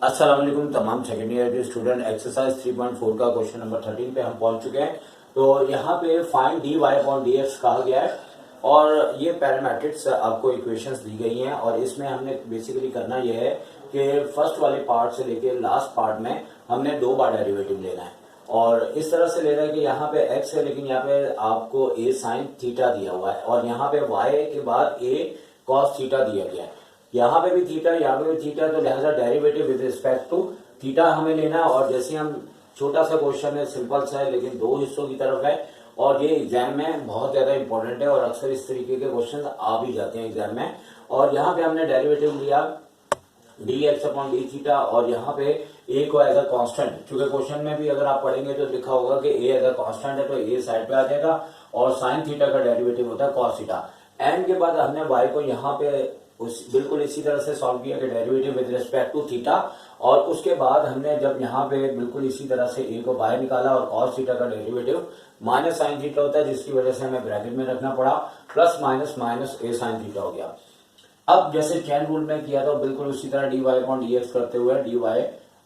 अस्सलाम वालेकुम तमाम सेकेंड ईयर के स्टूडेंट। एक्सरसाइज 3.4 का क्वेश्चन नंबर 13 पे हम पहुंच चुके हैं। तो यहाँ पे find d y upon d x कहा गया है और ये पैरामीट्रिक्स आपको इक्वेशंस दी गई हैं और इसमें हमने बेसिकली करना ये है कि फर्स्ट वाले पार्ट से लेके लास्ट पार्ट में हमने 2 बार डेरिवेटिव लेना है और इस तरह से ले रहा है कि यहाँ पे x है लेकिन यहाँ पे आपको a साइन थीटा दिया हुआ है और यहाँ पे y के बाद a कॉस थीटा दिया गया है। यहाँ पे भी थीटा, यहाँ पे भी थीटा, तो लिहाजा derivative with respect to theta हमें लेना है। और जैसे हम छोटा सा क्वेश्चन है, सिंपल सा है लेकिन 2 हिस्सों की तरफ है और ये एग्जाम में बहुत ज्यादा इंपॉर्टेंट है और अक्सर इस तरीके के क्वेश्चन आ भी जाते हैं एग्जाम में। और यहाँ पे हमने डेरिवेटिव लिया D x upon d theta और यहाँ पे ए को एज अ कांस्टेंट, क्योंकि क्वेश्चन में भी अगर आप पढ़ेंगे तो लिखा होगा कि ए एज अ कांस्टेंट है तो ए साइड पे आ जाएगा और साइन थीटा का डेरिवेटिव होता है कॉस थीटा। एंड के बाद हमने वाई को यहाँ पे बिल्कुल इसी तरह से सॉल्व किया कि derivative with respect to theta और उसके बाद हमने जब यहाँ पे बिल्कुल इसी तरह से ए को बाहर निकाला और कॉस थीटा का डेरिवेटिव माइनस साइन थीटा होता है जिसकी वजह से हमें ब्रैकेट में रखना पड़ा, प्लस माइनस माइनस ए साइन थीटा हो गया। अब जैसे चैन रूल में किया था बिल्कुल उसी तरह d y upon d x करते हुए d y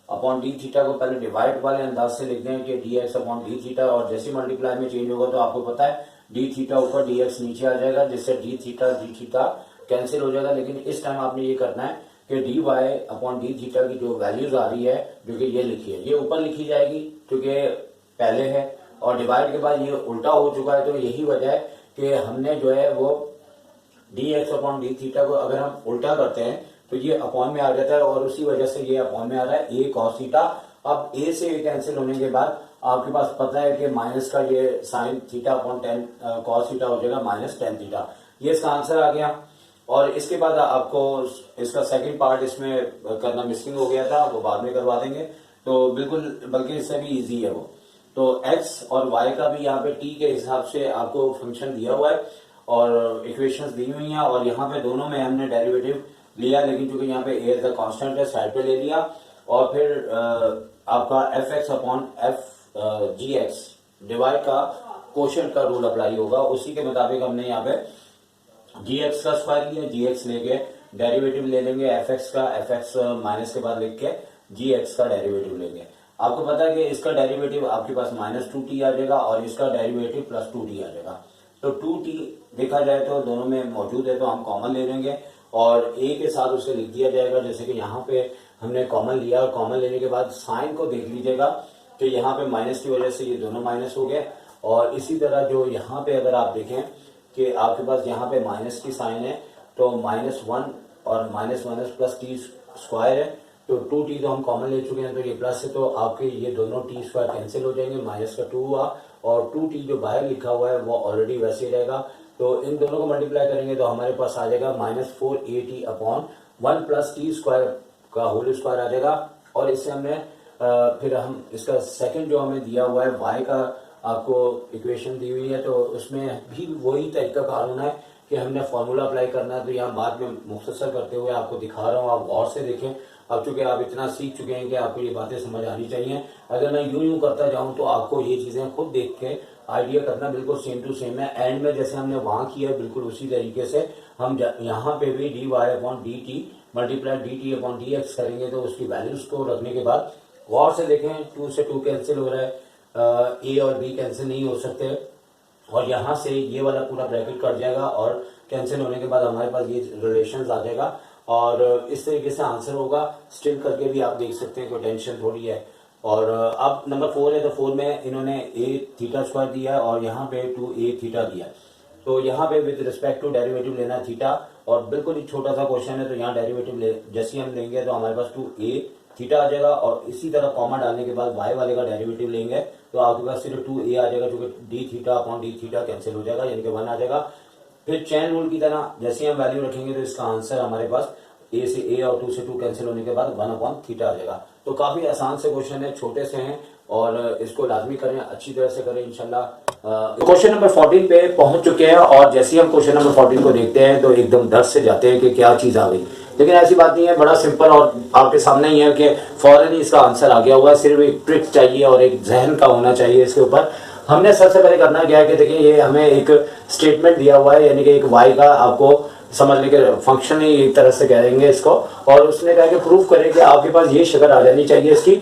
upon d theta को पहले डिवाइड वाले अंदाज से लिखते हैं कि d x upon d theta और जैसे मल्टीप्लाई में चेंज होगा तो आपको पता है डी थीटा ऊपर डी एक्स नीचे आ जाएगा जिससे डी थीटा कैंसिल हो जाएगा। लेकिन इस टाइम आपने ये करना है कि d y upon d theta की जो वैल्यूज आ रही है जो कि ये लिखी है ये ऊपर लिखी जाएगी क्योंकि पहले है और डिवाइड के बाद ये उल्टा हो चुका है तो यही वजह है कि हमने जो है वो D x upon d theta को अगर हम उल्टा करते हैं तो ये अपॉन में आ जाता है और उसी वजह से ये अपॉन में आ रहा है ए कॉस थीटा। अब ए से ए कैंसिल होने के बाद आपके पास पता है कि माइनस का ये sine theta upon 10 cos theta हो जाएगा माइनस 10 थीटा। ये इसका आंसर आ गया और इसके बाद आपको इसका सेकंड पार्ट इसमें करना मिसिंग हो गया था, वो बाद में करवा देंगे तो बिल्कुल, बल्कि इससे भी इजी है वो। तो x और y का भी यहाँ पे t के हिसाब से आपको फंक्शन दिया हुआ है और इक्वेशंस दी हुई हैं और यहाँ पे दोनों में हमने डेरिवेटिव लिया लेकिन चूंकि यहाँ पे a एज अ कांस्टेंट है साइड पे ले लिया और फिर आपका F x upon F G x divide का कोशेंट का रूल अप्लाई होगा, उसी के मुताबिक हमने यहाँ पे जी एक्स का स्क्वायर लिया, जी एक्स लेके डेरिवेटिव ले लेंगे एफ एक्स का, एफ एक्स माइनस के बाद लिख के जी एक्स का डेरिवेटिव लेंगे। आपको पता है कि इसका डेरिवेटिव आपके पास माइनस 2t आ जाएगा और इसका डेरिवेटिव प्लस 2t आ जाएगा। तो 2t देखा जाए तो दोनों में मौजूद है तो हम कॉमन ले लेंगे और a के साथ उसे लिख दिया जाएगा। जैसे कि यहाँ पे हमने कॉमन लिया और कॉमन लेने के बाद साइन को देख लीजिएगा कि यहाँ पे माइनस की वजह से ये दोनों माइनस हो गए और इसी तरह जो यहाँ पे अगर आप देखें कि आपके पास यहाँ पे माइनस की साइन है तो -1 और माइनस प्लस टी स्क्वायर है तो 2t तो हम कॉमन ले चुके हैं तो ये प्लस है तो आपके ये दोनों टी स्क्वायर कैंसिल हो जाएंगे, माइनस का 2 हुआ और 2t जो बाहर लिखा हुआ है वो ऑलरेडी वैसे रहेगा। तो इन दोनों को मल्टीप्लाई करेंगे तो हमारे पास आ जाएगा -4at upon 1 plus T square का होल स्क्वायर आ जाएगा। और इससे हमने फिर हम इसका सेकंड जो हमें दिया हुआ है y का आपको इक्वेशन दी हुई है तो उसमें भी वही तरीका कार होना है कि हमने फॉर्मूला अप्लाई करना है। तो यहाँ बाद में मुख्तसर करते हुए आपको दिखा रहा हूँ, आप गौर से देखें। अब चूंकि आप इतना सीख चुके हैं कि आपको ये बातें समझ आनी चाहिए। अगर मैं यूं करता जाऊं तो आपको ये चीजें खुद देख के आइडिया करना बिल्कुल सेम टू सेम है। एंड में जैसे हमने वहां किया बिल्कुल उसी तरीके से हम यहाँ पे भी d y upon d t multiply d t upon d x करेंगे तो उसकी वैल्यूज को रखने के बाद गौर से देखें 2 से 2 कैंसिल हो रहा है, ए और बी कैंसिल नहीं हो सकते और यहाँ से ये वाला पूरा ब्रैकेट कट जाएगा और कैंसिल होने के बाद हमारे पास ये रिलेशंस आ जाएगा और इस तरीके से आंसर होगा। स्टिल करके भी आप देख सकते हैं, कोई टेंशन थोड़ी है। और अब नंबर 4 है तो 4 में इन्होंने ए थीटा स्क्वायर दिया है और यहाँ पे 2a थीटा दिया है तो यहाँ पे विद रिस्पेक्ट टू डेरिवेटिव लेना है थीटा और बिल्कुल ही छोटा सा क्वेश्चन है तो यहाँ डेरिवेटिव जैसे हम लेंगे तो हमारे पास 2a थीटा आ जाएगा और इसी तरह कॉमा डालने के बाद y वाले का डेरिवेटिव लेंगे तो आपके पास सिर्फ 2a आ जाएगा क्योंकि D theta upon d theta cancel हो जाएगा यानी कि 1 आ जाएगा। फिर चैन रूल की तरह जैसे हम वैल्यू रखेंगे तो इसका आंसर हमारे पास a से a और 2 से 2 कैंसिल होने के बाद 1 अपॉन थीटा आ जाएगा। तो काफी आसान से क्वेश्चन है, छोटे से हैं और इसको लाजमी करें, अच्छी तरह से करें इंशाल्लाह। क्वेश्चन नंबर 14 पे पहुंच चुके हैं और जैसे ही हम क्वेश्चन नंबर 14 को देखते हैं तो एकदम डर से जाते हैं कि क्या चीज आ गई, लेकिन ऐसी बात नहीं है, बड़ा सिंपल और आपके सामने ही है कि फौरन ही इसका आंसर आ गया हुआ है। सिर्फ एक ट्रिक चाहिए और एक जहन का होना चाहिए इसके ऊपर। हमने सबसे पहले करना क्या है कि देखिए ये हमें एक स्टेटमेंट दिया हुआ है यानी कि एक y का आपको समझ लेकर फंक्शन ही एक तरह से कहेंगे इसको। और उसने कहा कि प्रूफ करें कि आपके पास ये शक्ल आ जानी चाहिए इसकी।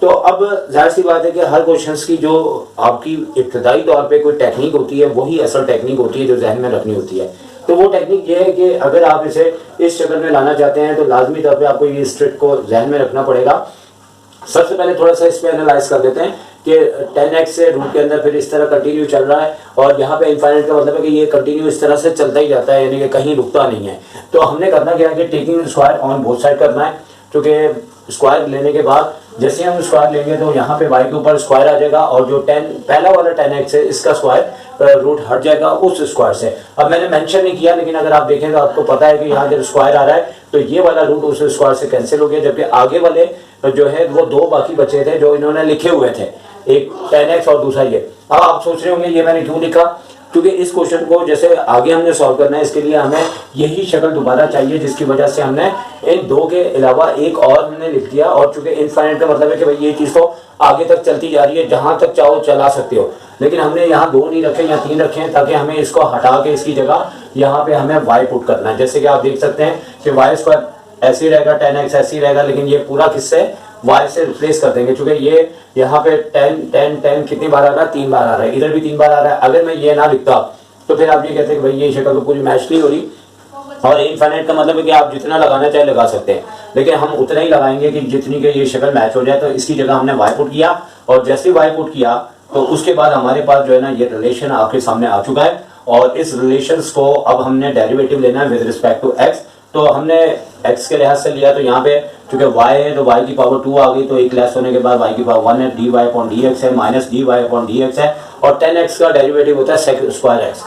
तो अब जाहिर सी बात है कि हर क्वेश्चंस की जो आपकी इब्तदाई तौर पे कोई टेक्निक होती है वही असल टेक्निक होती है जो जहन में रखनी होती है। तो वो टेक्निक ये है कि अगर आप इसे इस शक्ल में लाना चाहते हैं तो लाजमी तौर पे आपको ये स्ट्रिट को जहन में रखना पड़ेगा। सबसे पहले थोड़ा सा इस पे एनालाइज कर देते हैं कि 10x से रूट के अंदर फिर इस तरह कंटिन्यू चल रहा है और यहाँ पे इनफाइनाइट का मतलब है कि ये कंटिन्यू इस तरह से चलता ही जाता है, यानी कि कहीं रुकता नहीं है। तो हमने करना क्या है कि taking square on both side करना है, क्योंकि स्क्वायर लेने के बाद जैसे हम स्क्वायर लेंगे तो यहाँ पे y के ऊपर स्क्वायर आ जाएगा और जो 10 पहला वाला 10x है इसका स्क्वायर रूट हट जाएगा उस स्क्वायर से। अब मैंने मेंशन नहीं किया लेकिन अगर आप देखें तो आपको पता है कि यहाँ जब स्क्वायर आ रहा है तो ये वाला रूट उस स्क्वायर से कैंसिल हो गया, जबकि आगे वाले जो है वो दो बाकी बचे थे जो इन्होंने लिखे हुए थे, एक 10x और दूसरा ये। अब आप सोच रहे होंगे ये मैंने क्यों लिखा, क्योंकि इस क्वेश्चन को जैसे आगे हमने सॉल्व करना है इसके लिए हमें यही शक्ल दोबारा चाहिए, जिसकी वजह से हमने इन दो के अलावा एक और हमने लिख दिया। और चूंकि इनफाइनाइट का मतलब है कि भाई ये चीज़ तो आगे तक चलती जा रही है, जहां तक चाहो चला सकते हो, लेकिन हमने यहाँ 2 नहीं रखे या 3 रखे हैं ताकि हमें इसको हटा के इसकी जगह यहाँ पे हमें y पुट करना है। जैसे कि आप देख सकते हैं कि वाई स्क्वायर ऐसे ही रहेगा, 10x ऐसे ही रहेगा, लेकिन ये पूरा किससे y से रिप्लेस कर देंगे, क्योंकि ये यहाँ पे 10 कितनी बार आ रहा है, 3 बार आ रहा है, इधर भी 3 बार आ रहा है। अगर मैं ये ना लिखता तो फिर आप ये कहते हैं कि भाई ये शक्ल तो पूरी मैच नहीं हो रही। और इनफाइनाइट का मतलब है कि आप जितना लगाना चाहे लगा सकते हैं, लेकिन हम उतना ही लगाएंगे कि जितनी के ये शक्ल मैच हो जाए। तो इसकी जगह हमने y पुट किया और जैसे y पुट किया तो उसके बाद हमारे पास जो है ना ये रिलेशन आपके सामने आ चुका है। और इस रिलेशन को अब हमने डेरिवेटिव लेना है विद रिस्पेक्ट टू x। तो हमने x के लिहाज से लिया, तो यहाँ पे चूंकि y है तो y की पावर 2 आ गई, तो एक लेस होने के बाद y की पावर 1 है, dy अपॉन dx है माइनस dy अपॉन dx है, और 10x का डेरिवेटिव होता है sec स्क्वायर x।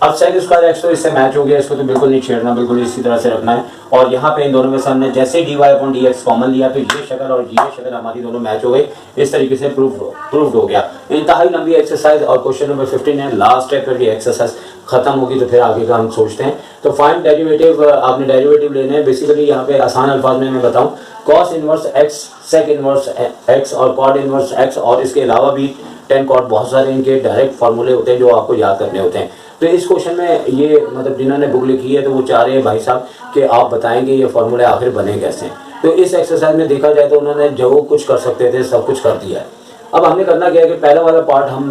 अब sec स्क्वायर x तो इससे मैच हो गया, इसको तो बिल्कुल नहीं छेड़ना, बिल्कुल इसी तरह से रखना है। और यहाँ पे इन दोनों में से हमने जैसे dy अपॉन dx कॉमन लिया तो ये शक्ल और ये शक्ल हमारी दोनों मैच हो गई। इस तरीके से प्रूव्ड हो गया। इंतहाई लंबी एक्सरसाइज और क्वेश्चन नंबर 15 है, लास्ट है, फिर ये एक्सरसाइज खत्म होगी तो फिर आगे का हम सोचते हैं। तो फाइंड डेरिवेटिव, आपने डेरिवेटिव लेने हैं। बेसिकली यहाँ पे आसान अल्फाज में मैं बताऊँ, cos inverse x, sec inverse x और कॉड इनवर्स x, और इसके अलावा भी 10 कॉड बहुत सारे इनके डायरेक्ट फार्मूले होते हैं जो आपको याद करने होते हैं। तो इस क्वेश्चन में ये मतलब जिन्होंने बुक लिखी है तो वो चाह रहे हैं भाई साहब कि आप बताएंगे ये फार्मूले आखिर बने कैसे। तो इस एक्सरसाइज में देखा जाए तो उन्होंने जो कुछ कर सकते थे सब कुछ कर दिया है। अब हमने करना क्या है कि पहला वाला पार्ट हम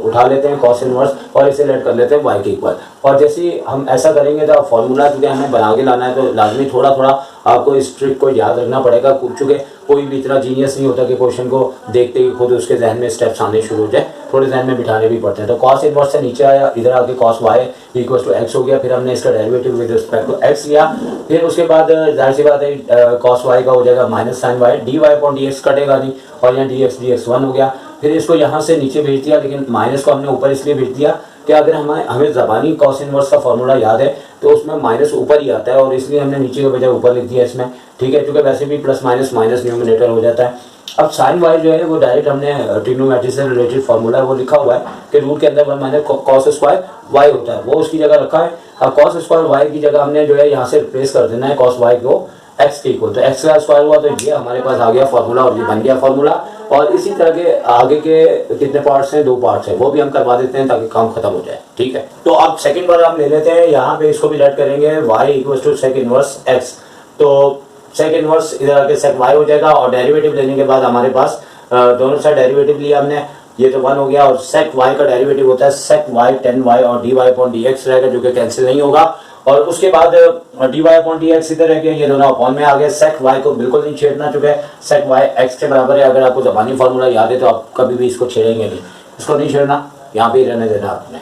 उठा लेते हैं कॉस इनवर्स और इसे लेट कर लेते हैं y के इक्वल। और जैसे ही हम ऐसा करेंगे तो फॉर्मूला चूँकि हमें बना के लाना है तो लाजमी थोड़ा थोड़ा आपको इस ट्रिक को याद रखना पड़ेगा, चूँकि कोई भी इतना जीनियस नहीं होता कि क्वेश्चन को देखते ही खुद उसके जहन में स्टेप्स आने शुरू हो जाए, थोड़े जहन में बिठाने भी पड़ते हैं। तो कॉस इनवर्स से नीचे आया, इधर आके cos y equal to x हो गया, फिर हमने इसका derivative with respect to x लिया। फिर उसके बाद जाहिर सी बात है कॉस y का हो जाएगा minus sine y, dy upon dx कटेगा नहीं, और यहाँ dx 1 हो गया। फिर इसको यहाँ से नीचे भेज दिया, लेकिन माइनस को हमने ऊपर इसलिए भेज दिया कि अगर हमें ज़बानी कॉस इनवर्स का फॉर्मूला याद है तो उसमें माइनस ऊपर ही आता है, और इसलिए हमने नीचे के बजाय ऊपर लिख दिया इसमें, ठीक है, क्योंकि वैसे भी प्लस माइनस माइनस न्यूमिनेटर हो जाता है। अब साइन वाई जो है वो डायरेक्ट हमने ट्रिग्नोमेट्री से रिलेटेड फॉर्मूला है वो लिखा हुआ है कि रूट के अंदर 1 माइनस कॉस स्क्वायर वाई होता है, वो उसकी जगह रखा है। अब कॉस स्क्वायर वाई की जगह हमने जो है यहाँ से रिप्लेस कर देना है कॉस वाई को एक्स के इक्वल, तो एक्स का स्क्वायर हुआ तो ये हमारे पास आ गया फॉर्मूला और ये बन गया फॉर्मूला। और इसी तरह के आगे के कितने पार्ट्स हैं, 2 पार्ट्स हैं, वो भी हम करवा देते हैं ताकि काम खत्म हो जाए, ठीक है। तो अब सेकंड बार हम ले लेते हैं, यहाँ पे इसको भी लेट करेंगे y equal to sec inverse x। तो सेक इनवर्स इधर आके सेक y हो जाएगा, और डेरिवेटिव लेने के बाद हमारे पास दोनों साइड डेरिवेटिव लिया हमने, ये तो 1 हो गया, और सेक y का डेरिवेटिव होता है सेक y 10y और dy अपॉन dx रहेगा जो कि कैंसिल नहीं होगा। और उसके बाद dy अपॉन dx इधर रह गया, ये दोनों अपॉन में आ गए। सेक y को बिल्कुल नहीं छेड़ना, चुके सेक y x के बराबर है। अगर आपको ज़बानी फार्मूला याद है तो आप कभी भी इसको छेड़ेंगे नहीं, इसको नहीं छेड़ना, यहाँ पे ही रहने देना आपने।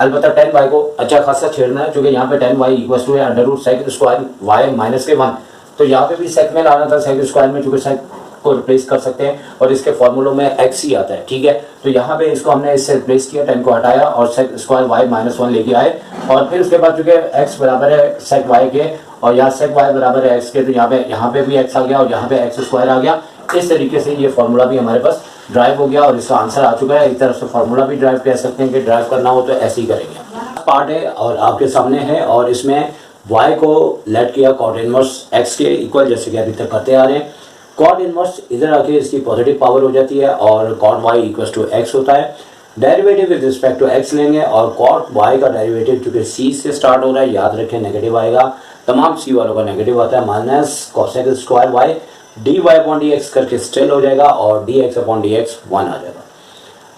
अलबत्ता 10y को अच्छा खासा छेड़ना है, क्योंकि यहाँ पे 10y इक्वल टू है under root sec square y minus के 1, तो यहाँ पे भी सेक में लाना था सेक स्क्वायर में, चूंकि सेक को रिप्लेस कर सकते हैं और इसके फॉर्मूलों में x ही आता है, ठीक है। तो यहाँ पे इसको हमने इससे रिप्लेस किया, 10 को हटाया और सेक स्क्वायर y माइनस 1 लेके आए। और फिर उसके बाद चूंकि x बराबर है सेक y के और यहाँ सेक y बराबर है x के, तो यहाँ पे भी x आ गया और यहाँ पे x स्क्वायर आ गया। इस तरीके से ये फॉर्मूला भी हमारे पास ड्राइव हो गया और इसका आंसर आ चुका है। एक तरफ से फॉर्मूला भी ड्राइव कह सकते हैं कि ड्राइव करना हो तो ऐसे ही करेंगे। पार्ट है और आपके सामने है, और इसमें y को लेट किया कॉट इनवर्स x के इक्वल, जैसे कि अभी तक करते आ रहे हैं। कॉट इनवर्स इधर आके इसकी पॉजिटिव पावर हो जाती है और cot y equal to x होता है। Derivative with respect to x लेंगे और कॉट वाई का डेरिवेटिव चूंकि सी से स्टार्ट हो रहा है, याद रखें नेगेटिव आएगा, तमाम सी वालों का नेगेटिव आता है, minus cosec square y d y upon d x करके स्टिल हो जाएगा और d x upon d x 1 आ जाएगा।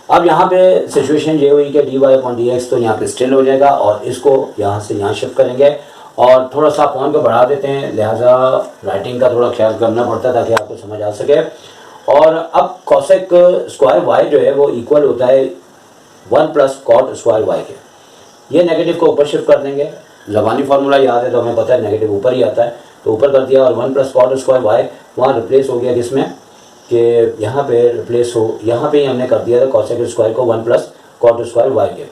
अब यहाँ पे सिचुएशन ये हुई कि d y upon d x तो यहाँ पे स्टिल हो जाएगा और इसको यहाँ से यहाँ शिफ्ट करेंगे और थोड़ा सा अपॉन को बढ़ा देते हैं, लिहाजा राइटिंग का थोड़ा ख्याल करना पड़ता है ताकि आपको समझ आ सके। और अब कोसेक स्क्वायर वाई जो है वो इक्वल होता है 1 प्लस कॉट स्क्वायर वाई के। ये नेगेटिव को ऊपर शिफ्ट कर देंगे, ज़बानी फार्मूला याद है तो हमें पता है नेगेटिव ऊपर ही आता है, तो ऊपर कर दिया और 1 प्लस कॉट स्क्वायर वाई वहाँ रिप्लेस हो गया किसमें कि यहाँ पे रिप्लेस हो, यहाँ पे ही हमने कर दिया था कोसेक स्क्वायर को 1 प्लस कॉट स्क्वायर वाई के।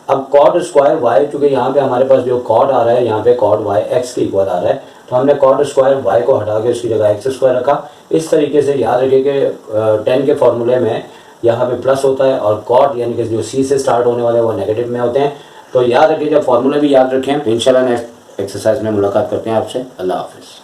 अब कॉट स्क्वायर वाई चूँकि यहाँ पे हमारे पास जो कॉट आ रहा है यहाँ पे कॉट वाई एक्स के इक्वल आ रहा है, तो हमने कॉट स्क्वायर वाई को हटा के उसकी जगह एक्स स्क्वायर रखा। इस तरीके से याद रखिए कि 10 के फॉर्मूले में यहाँ पे प्लस होता है और कॉट यानी कि जो सी से स्टार्ट होने वाले वो नेगेटिव में होते हैं। तो याद रखिए, जब फॉर्मूले भी याद रखें। इंशाल्लाह नेक्स्ट एक्सरसाइज में मुलाकात करते हैं आपसे। अल्लाह हाफिज़।